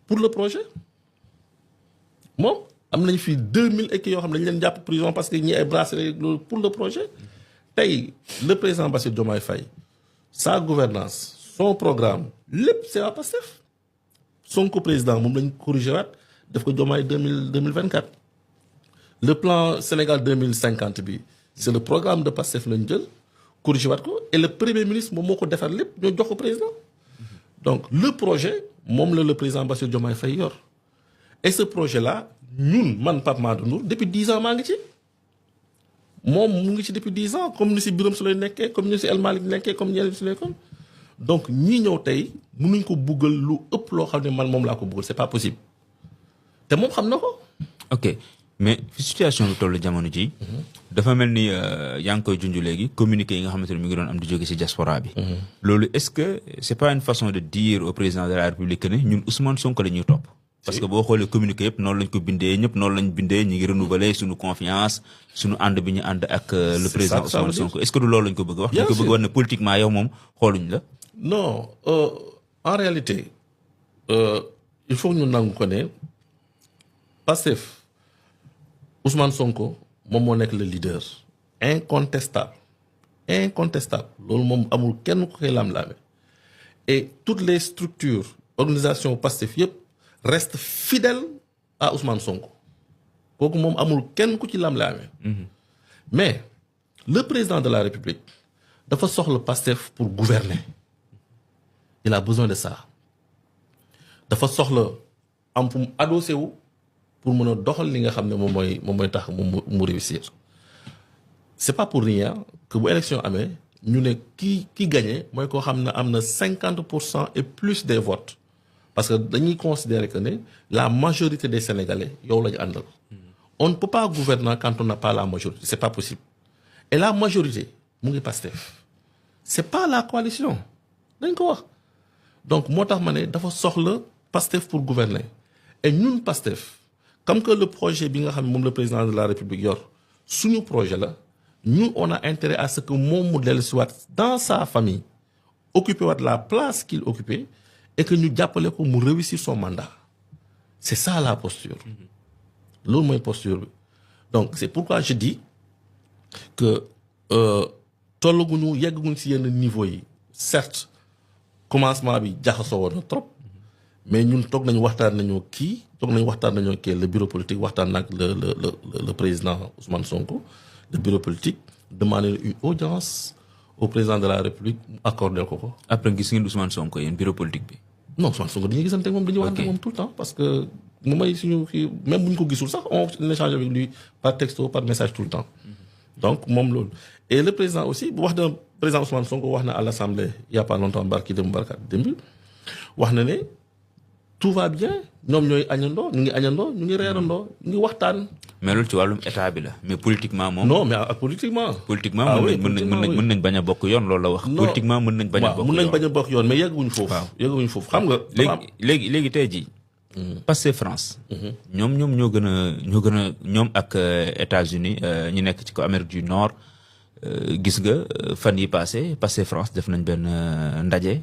pour le projet moom am nañ fi 2000 et qui yoo xam ne dañ leen jàpp prison parce que ñi ay bracelet pour le projet tey le président Bassirou Diomaye Faye sa gouvernance son programme lépp c'est à Pastef Sonko président moom lañ corrigé waat def ko Diomaye 2024 le plan Sénégal 2050 bi c'est le programme de Pastef lañ jël corrigé waat ko et le premier ministre moom moo ko defar lépp ñoo jox ko président donc le projet moom la le président Bassirou Diomaye Faye yor et ce projet là ñun man Pape Madou Ndour depuis 10 ans maa ngi ci moom mu ngi ci depuis 10 ans comme ni si Birame Souleye nekkee comme ni si El Malick nekkee comme ñeneen si nekkoon donc ñii ñëw tey mënuñ ko buggal lu ëpp loo xam ne man moom laa ko buggal c'est pas possible te moom xam na ko. ok mais fi situation bi toll jamono ji dafa mel ni yaa ngi koy junj léegi communiqué yi nga xamante ne mi ngi doon am di jóge ci diaspora bi. loolu est-ce que c'est pas une façon de dire au président de la République que ne ñun Ousmane Sonko la ñuy topp. parce que boo xoolee communiqué yëpp noonu lañ ko bindee ñëpp noonu lañ bindee ñu ngi renouveler suñu confiance suñu ànd bi ñu ànd ak le président Ousmane Sonko est-ce que du loolu lañ ko bëgg wax. dañ ko bëgg wax ne politiquement yow moom xooluñ la. non en réalité il faut que ñu nangu ko ne Pastef Ousmane Sonko moom moo nekk le leader incontestable loolu moom amul kenn ku koy lam-laame et toutes les structures organisation Pastef yëpp restent fidèles à Ousmane Sonko kooku moom amul kenn ku ci lam-laame mais le président de la République dafa soxla Pastef pour gouverner il a besoin de ça dafa soxla am fu mu adossé wu pour mën a doxal li nga xam ne moom mooy tax mu réussir c'est pas pour rien que bu élection amee ñu ne ki gagné mooy koo xam ne am na 50% et plus des votes parce que dañuy considérer que ne la majorité des Sénégalais yow la ñu àndal on ne peut pas gouverner quand on n'a pas la majorité c'est pas possible et la majorité mu ngi Pastef c'est pas la coalition dañ ko wax donc moo tax ma ne dafa soxla Pastef pour gouverner et ñun Pastef comme que le projet bi nga xam ne moom le président de la République yor suñu projet la ñun on a intérêt à ce que moom mu dellu si waat dans sa famille occuper waat la place qu'il occupait et que ñu jàppale ko mu réussir son mandat c'est ça la posture loolu mooy posture bi donc c'est pourquoi je dis que tollaguñu yegguñu si yenn niveau yi certes commencement bi jaxasoo woon na trop mais ñun toog nañu waxtaan nañoo kii le bureau politique waxtaan nag le président Ousmane Sonko le bureau politique demandé une audience au président de la République accordé ko. après gis ngeen Ousmane Sonko yéen bureau politique bi. non Ousmane Sonko dañuy gisante moom dañuy waxante moom tout le temps parce que mu may suñu kii même bu ñu ko gisul sax on échange avec lui par texto par message tout le temps donc moom loolu et le président aussi bu wax na président Ousmane Sonko wax na à l'Assemblée il y a pas longtemps barki démb wax na ne tout va bien ñoom ñooy añandoo ñu ngi reerandoo ñu ngi waxtaan. mais loolu ci wàllum état bi la mais politiquement moom. non mais ak politiquement. politiquement mën nañ bañ a bokk yoon loolu la wax. politiquement mën nañ bañ a bokk yoon mais yegguñu foofu. waaw yegguñu foofu xam nga. léegi tey jii. Pastef France. ñoom ñoo gën a ñoom ak États-Unis ñu nekk ci ko Amérique du Nord gis nga fan yi passé Pastef France def nañ benn ndaje.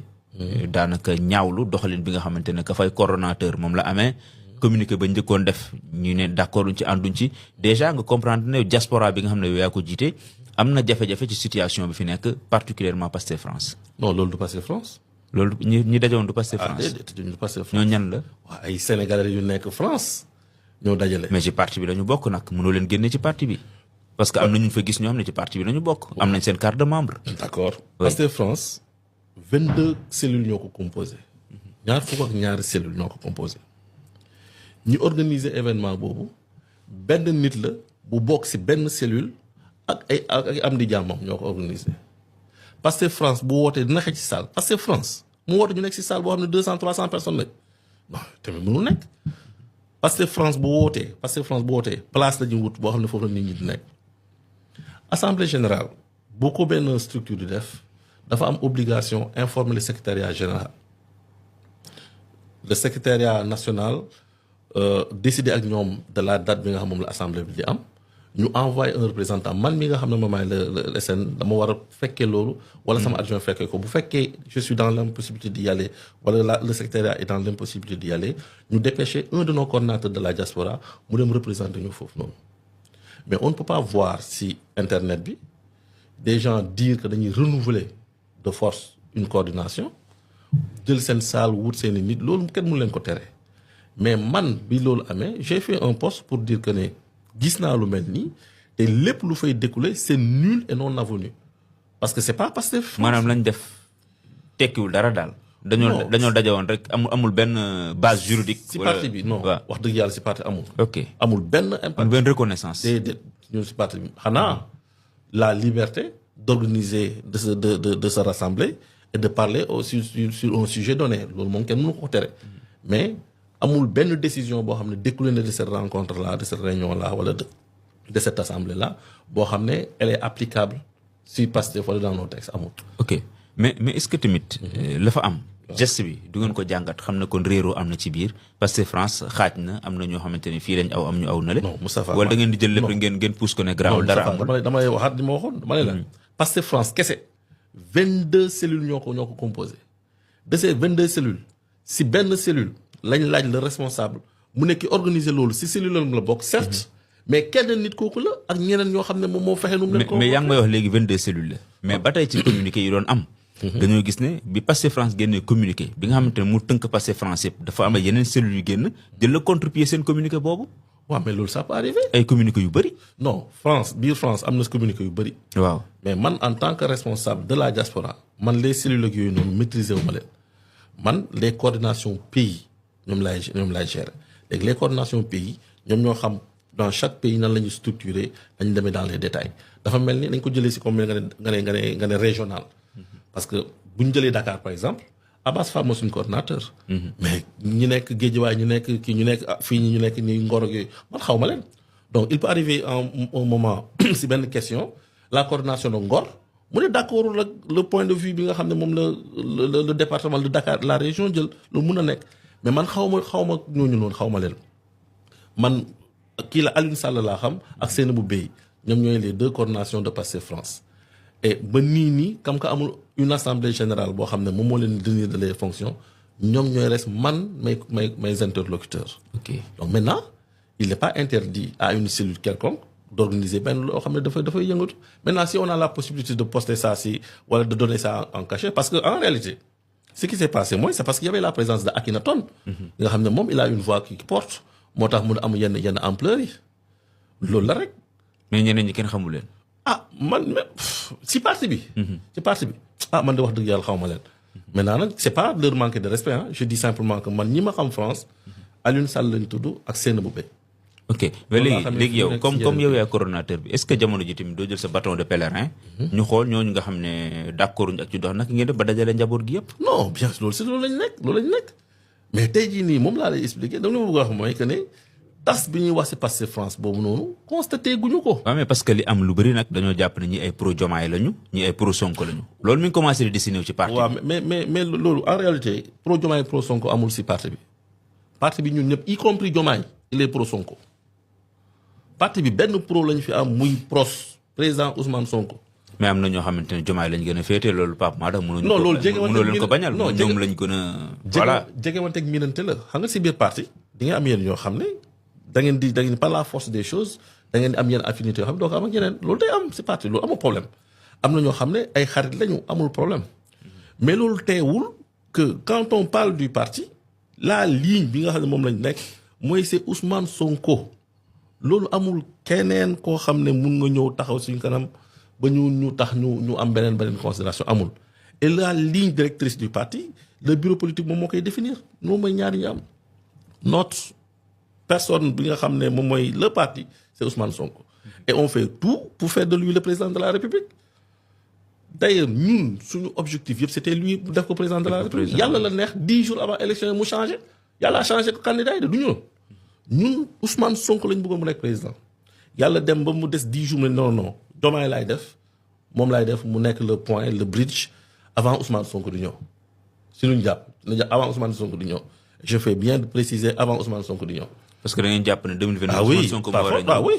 daanaka ñaawlu doxalin bi nga xamante ne ka fay coordonnateur moom la amee. communiqué ba njëkkoon def ñu ne d'accord ci ànduñ ci déjà nga comprendre ne diaspora bi nga xam ne yow yaa ko jiite am na jafe-jafe ci situation bi fi nekk particulièrement Pastef France. non loolu du Pastef France. loolu ñi dajoon du Pastef France. du Pastef France ñoo ñan la. waaw ay Sénégalais yu nekk France ñoo dajale. mais ci parti bi la ñu bokk nag mënoo leen génne ci parti bi. parce que am na ñu fa gis ñoo xam ne ci parti bi la ñu bokk. am nañ seen carte de membre. d'accord Pastef France 22 cellules ñoo ko composé. ñaar fukk ak ñaari cellules ñoo ko composé. ñu organiser événement boobu benn nit la bu bokk ci benn cellule ak ay am di jàmmam ñoo ko organiser Pastef France bu wootee dina xëcc ci salle Pastef France mu woote ñu nekk ci salle boo xam ne 200 300 personnes lañ bon tamit mënul nekk Pastef France bu wootee place la ñu wut boo xam ne foofu la nit ñi di nekk assemblée générale boo ko benn structure di def dafa am obligation informer le secrétariat général le secrétariat national décider ak ñoom de la date bi nga xam moom la assemblée bi di am ñu envoyé un représentant man mi nga xam ne ma maay le SN dama war a fekkee loolu wala sama adjoint fekkee ko bu fekkee je suis dans l'impossibilité d'y aller wala le secrétariat est dans l'impossibilité d'y aller ñu dépêcher un de nos coordinateurs de la diaspora mu dem représenter ñu foofu noonu mais on ne peut pas voir si internet bi des gens dire que dañuy renouveler de force une coordination jël seen salle wut seen i nit loolu kenn mënu leen ko tere mais man bi loolu amee j'ai fait un post pour dire que ne gis naa lu mel nii te lépp lu fay découler c'est nul et non avenu parce que c'est pas Pastef. maanaam lañ def tekkiwul dara daal. dañoo dajewoon rek amul benn base juridique. si parti bi non wax dëgg yàlla si parti amul. ok amul benn impact. amul benn reconnaissance. déedéet ñun si parti bi xanaa la liberté d'organiser de se rassembler et de parler aussi sur un sujet donné loolu moom kenn mënu ko tere mais. amul benn décision boo xam ne découlé na de cette rencontre là de cette réunion là wala de cette assemblée là boo xam ne elle est applicable si Pastef wala dans nos textes amul. ok mais est-ce que tamit. la fa am. geste bi du ngeen ko jàngat xam na kon réeroo am na ci biir parce que France xaaj na am na ñoo xamante ne fii lañ aw am ñu aw na le. non Moustapha wala da ngeen di jël lépp ngeen pousse ko ne garaawul dara amul. dama lay waxaat li ma waxoon dama lay la parce que France kese 22 cellules ñoo ko composé de ces 22 cellules si benn cellule. lañ laaj le responsable mu nekk organiser loolu si cellule la bokk certes mais kenn nit kooku la ak ñeneen ñoo xam ne moom moo fexe nu mu leen ko mais yaa ngi may wax léegi 22 cellules la mais ba tey ci communiqué yi doon am dañoo gis ne bi Pastef France génnee communiqué bi nga xamante ne mu tënk Pastef France yëpp dafa am yeneen cellules yu génn jël la contre-pied seen communiqué boobu waaw mais loolu ça peut arriver ay communiqué yu bëri non biir France am na communiqué yu bëri waaw mais man en tant que responsable de la diaspora man les cellules ak yooyu noonu maîtriser wu ma leen man les coordinations pays ñoom laay gérer léegi les coordinations pays ñoom ñoo xam dans chaque pays nan la ñuy structurer dañu demee dans les détails dafa mel ni dañ ko jëlee si comme nga ne régional parce que bu ñu jëlee Dakar par exemple Abass Fall moo suñu coordinateur mais ñi nekk Guédiawaye ñu nekk kii ñu nekk fii ñu nekk ni Ngor ak yooyu man xaw ma leen donc il peut arriver un moment si benn question la coordination de Ngor mu ne d'accord ak le point de vue bi nga xam ne moom le département de Dakar la région jël lu mun a nekk mais man xaw ma ñooñu noonu xaw ma leen man kii la Alioune Sall laa xam ak Seynabou Bèye ñoom ñooy les deux coordinations de Pastef France et ba nii comme que amul une assemblée générale boo xam ne moom moo leen détenir de les fonctions ñoom ñooy res man mes interlocuteurs. ok donc maintenant il n'est pas interdit à une cellule quelconque d'organiser benn loo xam ne dafay yëngatu maintenant si on a la possibilité de poster ça si wala de donner ça en cachet parce que en réalité ce qui s'est passé mooy c'est parce qu'il y avait la présence de Akhenaton nga xam ne moom il a une voix qui porte moo tax mun a am yenn ampleur yi loolu la rek. mais ñeneen ñi kenn xamu leen. man si parti bi. ci parti bi man de wax dëgg yàlla xaw ma leen. maintenant nag c'est pas leur manquer de respect je dis simplement que man ñi ma xam France Alioune Sall lañ tudd ak Seynabou Bèye. ok mais léegi yow comme yow yaay coordonnateur bi est-ce que jamono ji tamit doo jël sa bâton de pèlerin. ñu xool ñooñu nga xam ne d'accord ak ci dox nag ngeen def ba dajale njaboot gi yëpp. non bien sûr loolu lañ nekk mais tey jii nii moom laa lay expliquer dama la bëgg a wax mooy que ne tas bi ñuy wax ci Pastef France boobu noonu constaté guñu ko. waaw mais parce que li am lu bëri nag dañoo jàpp ne ñi ay pro Diomaye lañu ñi ay pro Sonko lañu loolu mi ngi commencé di dessiné ci parti bi. waaw mais loolu en réalité pro Diomaye pro Sonko amul ci parti bi parti bi ñun ñëpp y compris Diomaye il est pro Sonko parti bi benn pro lañu fi am muy pros président Ousmane Sonko. mais am na ñoo xamante ne Diomaye lañ gën a féete loolu Pape Maada mënuñu non loolu mënoo leen ko bañal ñoom lañ gën a voilà jegewanteeg miinante la xam nga ci biir parti di nga am yéen ñoo xam ne da ngeen par la force des choses da ngeen di am yenn affinité yoo xam ne doo ko am ak yeneen loolu day am ci parti loolu amul problème am na ñoo xam ne ay xarit lañu amul problème mais loolu teewul que quand on parle du parti la ligne bi nga xam ne moom lañ nekk mooy c'est Ousmane Sonko loolu amul keneen koo xam ne mun nga ñëw taxaw suñu kanam ba ñu tax ñu am beneen considération amul et la ligne directrice du parti le bureau politique moom moo koy définir moom mooy ñaari ñu am notre personne bi nga xam ne moom mooy le parti c'est Ousmane Sonko et on fait tout pour faire de lui le président de la République d'ailleurs ñun suñu objectif yëpp c'était lui bu def ko président de la République yàlla la neex 10 jours avant élection yi mu changé yàlla a changé ko candidat yi de du ñun Ousmane Sonko lañ bëggoon mu nekk président yàlla dem ba mu des 10 jours ne non Diomaye laay def moom laay def mu nekk le point le bridge avant Ousmane Sonko di ñëw si luñ jàpp avant Ousmane Sonko di ñëw je fais bien de préciser avant Ousmane Sonko di ñëw. parce que da ngeen jàpp ne 2022. oui Ousmane Sonko moo war a ñëw oui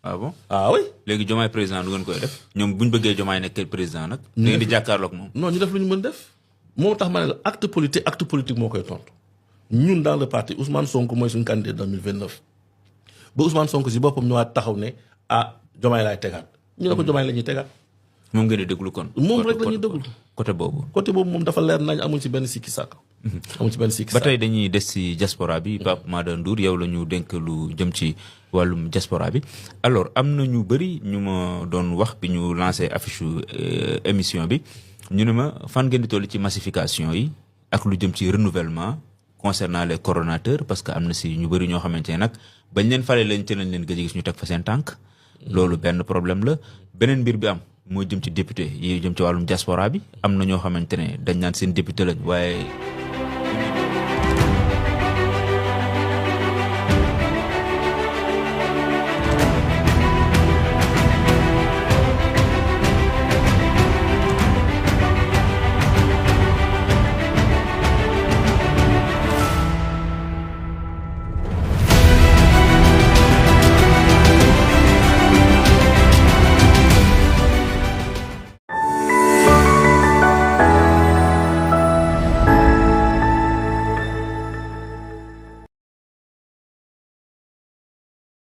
ah bon ah oui. léegi Diomaye président du ngeen koy def ñoom bu ñu bëggee Diomaye nekk président nag. da ngeen di jàkkaarloog moom. non ñu def lu ñu mën def. moo tax ma ne la acte politique moo koy tontu ñun dans le parti Ousmane Sonko mooy suñu candidat 2029 ba Ousmane Sonko si boppam ñëwaat taxaw ne Diomaye laay tegaat ñu ne ko Diomaye la ñuy tegaat. moom ngeen di déglu kon. moom rek la ñuy déglu côté boobu. moom dafa leer nañ amuñ ci benn sikki sàkk. ba tey dañuy des ci diaspora bi Pape Mada Ndour yow la ñu dénk lu jëm ci wàllum diaspora bi alors am na ñu bëri ñu ma doon wax bi ñu lancé affiche émission bi ñu ne ma fan ngeen di toll ci massification yi ak lu jëm ci renouvellement concernant les coordonnateurs parce que am na si ñu bëri ñoo xamante ne nag bañ leen fale leen ci lañ leen gëj gis ñu teg fa seen tànk. loolu benn problème la beneen mbir bi am moo jëm ci député yi jëm ci wàllum diaspora bi am na ñoo xamante ne dañ naan seen député lañ waaye